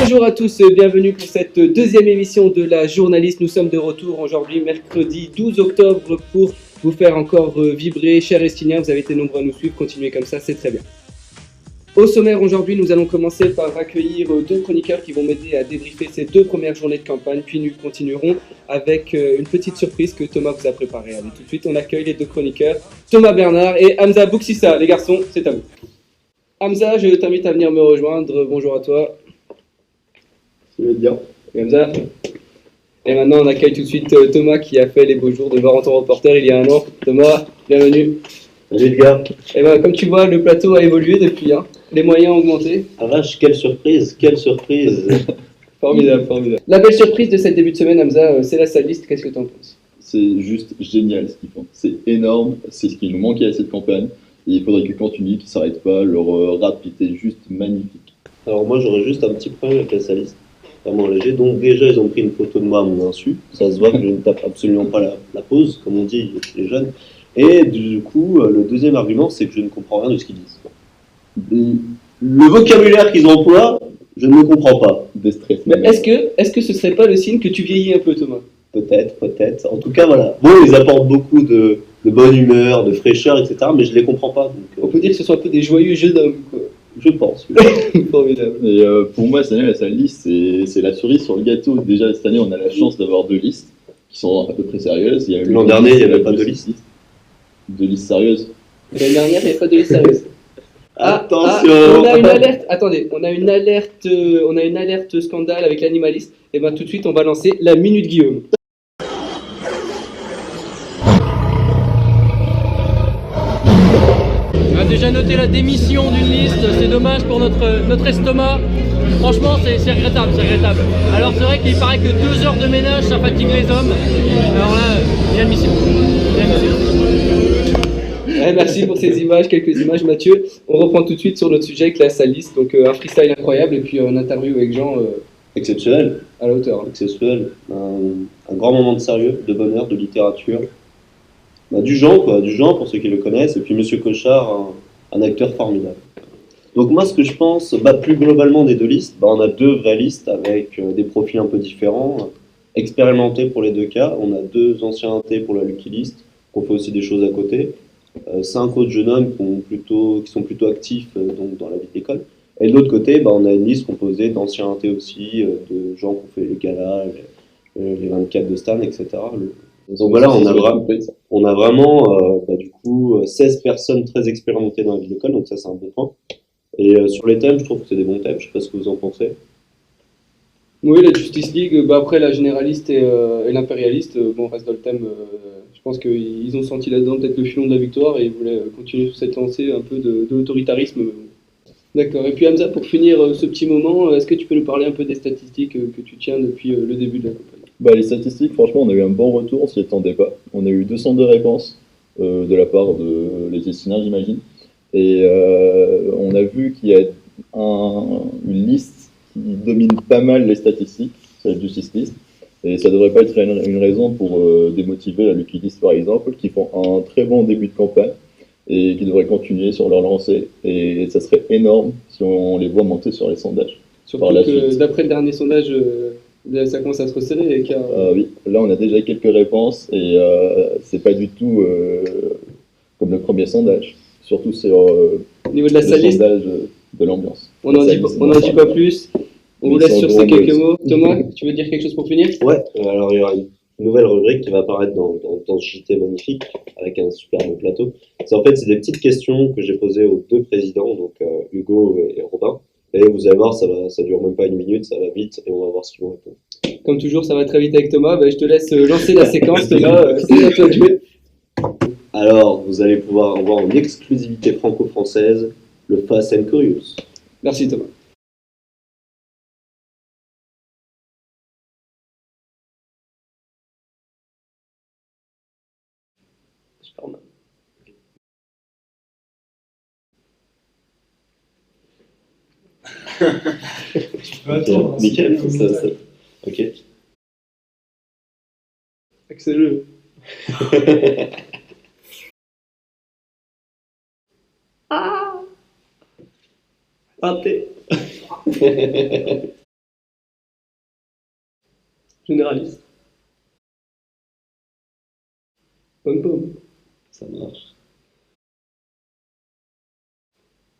Bonjour à tous, bienvenue pour cette deuxième émission de La Journaliste. Nous sommes de retour aujourd'hui, mercredi 12 octobre, pour vous faire encore vibrer. Chers Estiniens, vous avez été nombreux à nous suivre, continuez comme ça, c'est très bien. Au sommaire aujourd'hui, nous allons commencer par accueillir deux chroniqueurs qui vont m'aider à débriefer ces deux premières journées de campagne, puis nous continuerons avec une petite surprise que Thomas vous a préparée. Allez, tout de suite, on accueille les deux chroniqueurs, Thomas Bernard et Hamza Bouksissa. Les garçons, c'est à vous. Hamza, je t'invite à venir me rejoindre. Bonjour à toi. Ça va bien. Et Hamza. Et maintenant, on accueille tout de suite Thomas qui a fait les beaux jours de Varenton Reporter il y a un an. Thomas, bienvenue. Salut les gars. Et ben, comme tu vois, le plateau a évolué depuis, hein. Les moyens ont augmenté. Ah vache, quelle surprise, quelle surprise. Formidable, formidable. La belle surprise de cette début de semaine, Hamza, c'est la salle liste. Qu'est-ce que tu en penses? C'est juste génial ce qu'ils font. C'est énorme, c'est ce qui nous manquait à cette campagne. Et il faudrait qu'ils continuent, qu'ils ne s'arrêtent pas. Leur rap était juste magnifique. Alors moi j'aurais juste un petit problème avec la saliste, vraiment léger. Donc déjà ils ont pris une photo de moi à mon insu. Ça se voit que je ne tape absolument pas la pause, comme on dit chez les jeunes. Et du coup, le deuxième argument, c'est que je ne comprends rien de ce qu'ils disent. Le vocabulaire qu'ils emploient, je ne le comprends pas. Des stress. Mais est-ce que ce serait pas le signe que tu vieillis un peu, Thomas? Peut-être, peut-être. En tout cas, voilà. Bon, ils apportent beaucoup de bonne humeur, de fraîcheur, etc. Mais je ne les comprends pas. Donc, On peut dire que ce sont un peu des joyeux jeunes d'hommes, quoi. je pense. Formidable. Et pour moi, cette année, la salle liste, c'est la cerise sur le gâteau. Déjà, cette année, on a la chance d'avoir deux listes qui sont à peu près sérieuses. L'an dernier, il n'y avait pas de liste. De listes sérieuses. L'année dernière, il n'y avait pas de liste sérieuse. Attention. On a une alerte. Attendez, on a une alerte scandale avec l'animaliste. Et ben tout de suite, on va lancer la minute Guillaume. On a déjà noté la démission d'une liste, c'est dommage pour notre estomac. Franchement, c'est regrettable, c'est regrettable. Alors c'est vrai qu'il paraît que 2 heures de ménage, ça fatigue les hommes. Alors là, inadmissible. Ouais, merci pour ces images, quelques images, Mathieu. On reprend tout de suite sur notre sujet avec la salle liste. Donc un freestyle incroyable et puis une interview avec Jean Exceptionnel. à la hauteur. Exceptionnel. Un grand moment de sérieux, de bonheur, de littérature. Du genre, quoi. Du genre pour ceux qui le connaissent. Et puis Monsieur Cochard, un acteur formidable. Donc moi, ce que je pense, plus globalement des deux listes, on a deux vraies listes avec des profils un peu différents, expérimentés pour les deux cas. On a deux anciens intés pour la Lucky List, qu'on fait aussi des choses à côté. 5 autres jeunes hommes qui sont plutôt actifs donc dans la vie de l'école. Et de l'autre côté, on a une liste composée d'anciens intés aussi, de gens qui ont fait les galas, les 24 de Stan, etc. Donc voilà, on a vraiment du coup 16 personnes très expérimentées dans la vie de l'école, donc ça c'est un bon point. Et sur les thèmes, je trouve que c'est des bons thèmes, je sais pas ce que vous en pensez. Oui, la Justice League, après la généraliste et l'impérialiste, reste dans le thème. Je pense qu'ils ont senti là-dedans peut-être le filon de la victoire et ils voulaient continuer sur cette lancée un peu de l'autoritarisme. D'accord. Et puis Hamza, pour finir ce petit moment, est-ce que tu peux nous parler un peu des statistiques que tu tiens depuis le début de la campagne? Les statistiques, franchement, on a eu un bon retour, on s'y attendait pas. On a eu 202 réponses de la part de les Estiniens, j'imagine. Et on a vu qu'il y a une liste qui domine pas mal les statistiques, c'est la Justice List. Et ça devrait pas être une raison pour démotiver la Lucky List, par exemple, qui font un très bon début de campagne et qui devraient continuer sur leur lancée. Et ça serait énorme si on les voit monter sur les sondages. Surtout que d'après le dernier sondage, ça commence à se resserrer. Car... oui, là on a déjà quelques réponses et c'est pas du tout comme le premier sondage. Surtout sur au niveau de la salle liste, de l'ambiance. On n'en dit pas plus. On vous laisse sur ces quelques mots. Thomas, tu veux dire quelque chose pour finir? Ouais, alors il y aura une nouvelle rubrique qui va apparaître dans ce JT magnifique, avec un superbe plateau. C'est des petites questions que j'ai posées aux deux présidents, donc Hugo et Robin. Et vous allez voir, ça dure même pas 1 minute, ça va vite, et on va voir ce qu'ils vont répondre. Comme toujours, ça va très vite avec Thomas. Je te laisse lancer la séquence, Thomas. C'est à toi de jouer. Alors, vous allez pouvoir voir en exclusivité franco-française le Fast and Curious. Merci Thomas. Nickel, ça. Ok. Excellent. Raté. Généraliste. Pom-pom. Ça marche.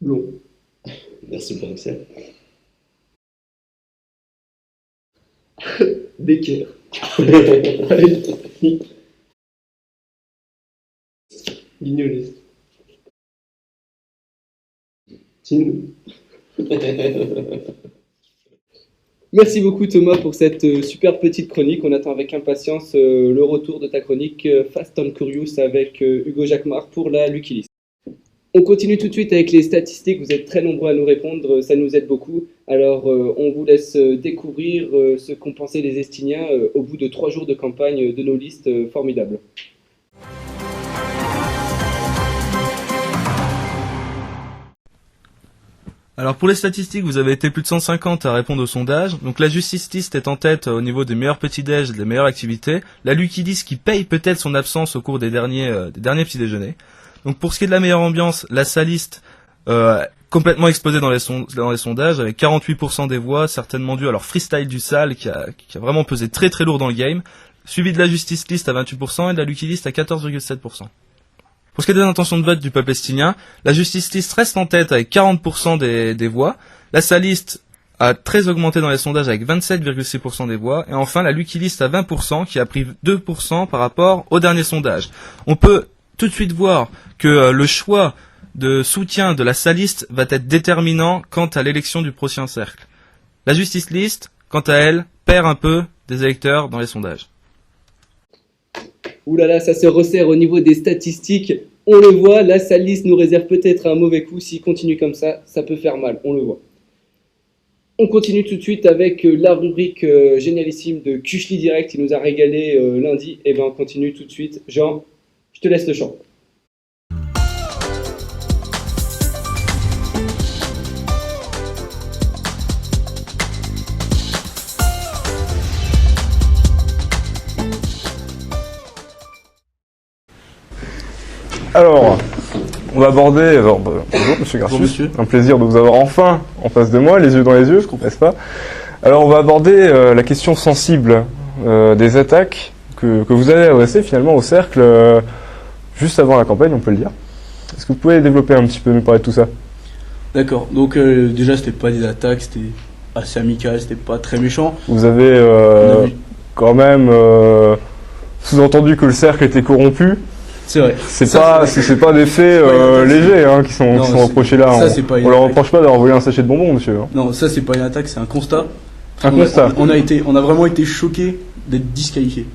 Blond. Merci pour Axel. Becker. Guignoliste. Tine. Merci beaucoup Thomas pour cette super petite chronique. On attend avec impatience le retour de ta chronique Fast and Curious avec Hugo Jacquemart pour la Lucky List. On continue tout de suite avec les statistiques. Vous êtes très nombreux à nous répondre, ça nous aide beaucoup. Alors on vous laisse découvrir ce qu'ont pensé les Estiniens au bout de 3 jours de campagne de nos listes formidables. Alors pour les statistiques, vous avez été plus de 150 à répondre au sondage. Donc la Justice List est en tête au niveau des meilleurs petits-déj, des meilleures activités. La Lucky List qui paye peut-être son absence au cours des derniers petits-déjeuners. Donc pour ce qui est de la meilleure ambiance, la Saliste complètement explosée dans les sondages avec 48% des voix, certainement dû à leur freestyle du Sal qui a vraiment pesé très très lourd dans le game. Suivi de la Justice List à 28% et de la Lucky List à 14,7%. Pour ce qui est des intentions de vote du peuple estinien, la Justice List reste en tête avec 40% des voix. La Saliste a très augmenté dans les sondages avec 27,6% des voix. Et enfin, la Lucky List à 20% qui a pris 2% par rapport au dernier sondage. On peut tout de suite voir que le choix de soutien de la Saliste va être déterminant quant à l'élection du prochain cercle. La Justice List, quant à elle, perd un peu des électeurs dans les sondages. Ouh là là, ça se resserre au niveau des statistiques. On le voit, la Saliste nous réserve peut-être un mauvais coup. S'il continue comme ça peut faire mal, on le voit. On continue tout de suite avec la rubrique génialissime de Kuchli Direct qui nous a régalé lundi. Et bien on continue tout de suite. Jean, je te laisse le champ. Alors, on va aborder... bonjour Monsieur Garcius, un plaisir de vous avoir enfin en face de moi, les yeux dans les yeux, n'est-ce pas? Alors on va aborder la question sensible des attaques que vous avez adressées finalement au cercle juste avant la campagne, on peut le dire. Est-ce que vous pouvez développer un petit peu, nous parler de tout ça? D'accord, donc déjà c'était pas des attaques, c'était assez amical, c'était pas très méchant. Vous avez quand même sous-entendu que le cercle était corrompu. C'est vrai. C'est pas des faits légers qui sont reprochés là. On leur reproche pas d'avoir volé un sachet de bonbons, monsieur. Non, ça c'est pas une attaque, c'est un constat. Un constat. On a vraiment été choqués d'être disqualifiés.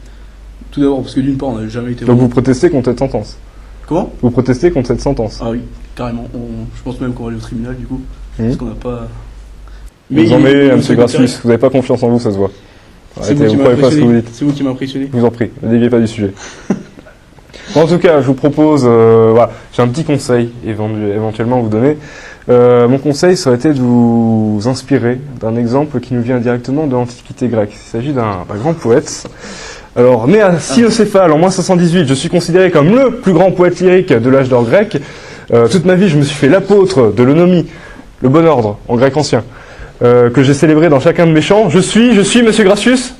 Tout d'abord parce que d'une part on n'a jamais été... Donc vous protestez contre cette sentence? Comment? Vous protestez contre cette sentence? Ah oui, carrément. Je pense même qu'on va aller au tribunal du coup. Parce qu'on n'a pas... Vous en mettez, monsieur Gracius, vous n'avez pas confiance en vous, ça se voit. C'est vous qui m'a impressionné. Je vous en prie, ne déviez pas du sujet. En tout cas, je vous propose, j'ai un petit conseil éventuellement à vous donner. Mon conseil, ça aurait été de vous inspirer d'un exemple qui nous vient directement de l'Antiquité grecque. Il s'agit d'un grand poète. Alors, né à Cynocéphale en -518, je suis considéré comme le plus grand poète lyrique de l'âge d'or grec. Toute ma vie, je me suis fait l'apôtre de l'onomie, le bon ordre, en grec ancien, que j'ai célébré dans chacun de mes chants. Je suis, monsieur Gracius?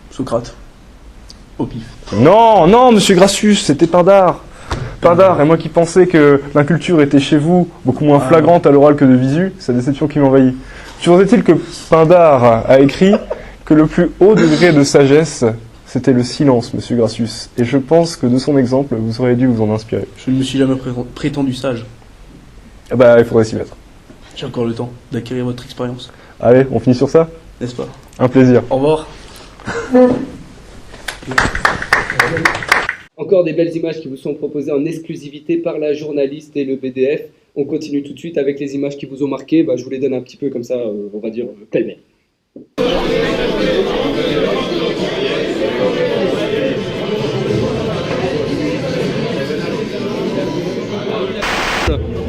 Socrate. Au pif. Non, monsieur Gracius, c'était Pindare. Pindare, et moi qui pensais que l'inculture était chez vous beaucoup moins flagrante à l'oral que de visu, c'est la déception qui m'envahit. Toujours est-il que Pindare a écrit que le plus haut degré de sagesse, c'était le silence, monsieur Gracius. Et je pense que de son exemple, vous auriez dû vous en inspirer. Je ne me suis jamais prétendu sage. Ah bah, il faudrait s'y mettre. J'ai encore le temps d'acquérir votre expérience. Allez, on finit sur ça? N'est-ce pas? Un plaisir. Au revoir. Encore des belles images qui vous sont proposées en exclusivité par la journaliste et le BDF. On continue tout de suite avec les images qui vous ont marqué. Je vous les donne un petit peu comme ça, on va dire, pêle-mêle.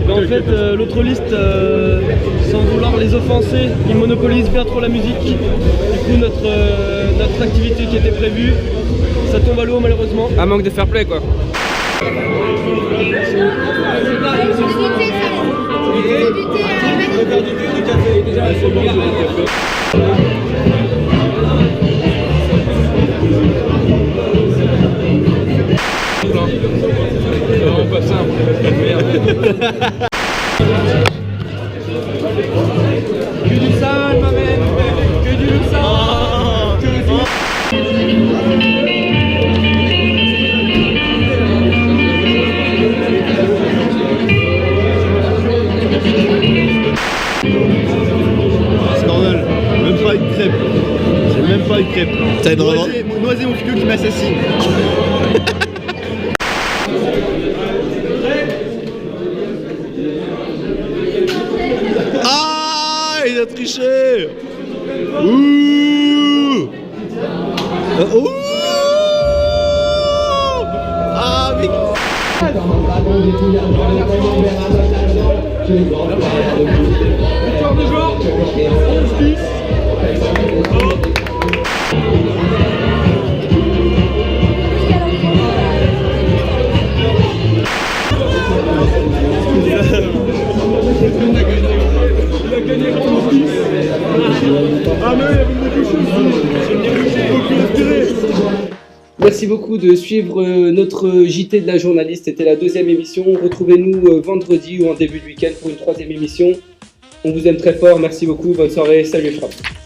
En fait, l'autre liste, sans vouloir les offenser, ils monopolisent bien trop la musique. Du coup, notre activité qui était prévue, ça tombe à l'eau malheureusement. Un manque de fair play quoi. Même pas une crêpe. Noisé mon figure qui m'assassine. Ah, il a triché. Ouh. Ouh. Ah, mais... Merci beaucoup de suivre notre JT de la journaliste. C'était la deuxième émission. Retrouvez-nous vendredi ou en début de week-end pour une troisième émission. On vous aime très fort. Merci beaucoup. Bonne soirée. Salut les frappes.